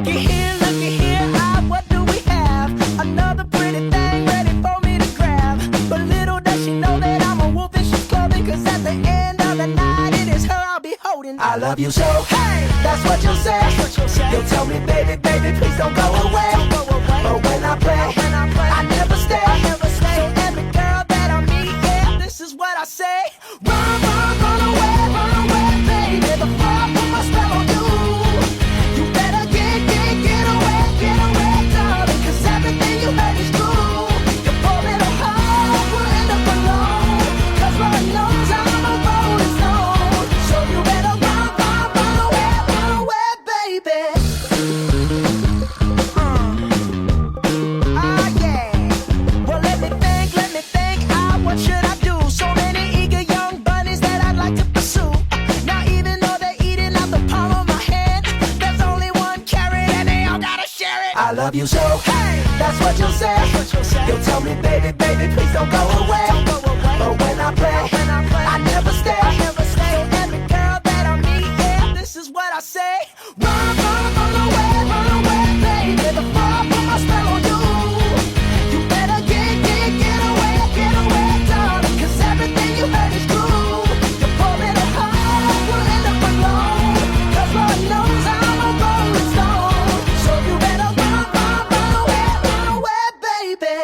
looky here, ah, what do we have? Another pretty thing ready for me to grab. But little does she know that I'm a wolf in sheep's clothing. Cause at the end of the night, it is her I'll be holding. I love you so, hey, that's what you'll say. You'll tell me, baby, baby, please don't go away. But when I play, I never stay. So every girl that I meet, yeah, this is what I say. Run, run away, baby. Before I put my spell on you, you better get away, darling. Cause everything you heard is true. Your poor little heart will end up alone. Cause Lord knows I'm a rolling stone. So you better run away, baby. Ah, yeah. Well, let me think, ah, what should I do? So many eager young bunnies that I'd like to pursue. Now even though they're eating out the palm of my hand, there's only one carrot and they all gotta share it. I love you so, hey, that's what you'll say. You'll tell me, baby, baby, please don't go away. But when I play, I never stay. So every girl that I meet, yeah, this is what I say. Run away, baby. Before I put my spell on you, you better get away, darling. Cause everything you heard is true. Your poor little heart will end up alone. Cause Lord knows I'm a rolling stone. So you better run away, baby.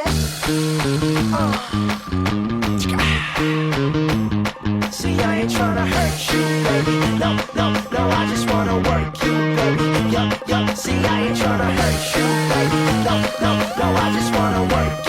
See, I ain't tryna hurt you, baby. No, I just wanna work you, baby. Yup. See, I ain't tryna hurt you, baby. No, I just wanna work you.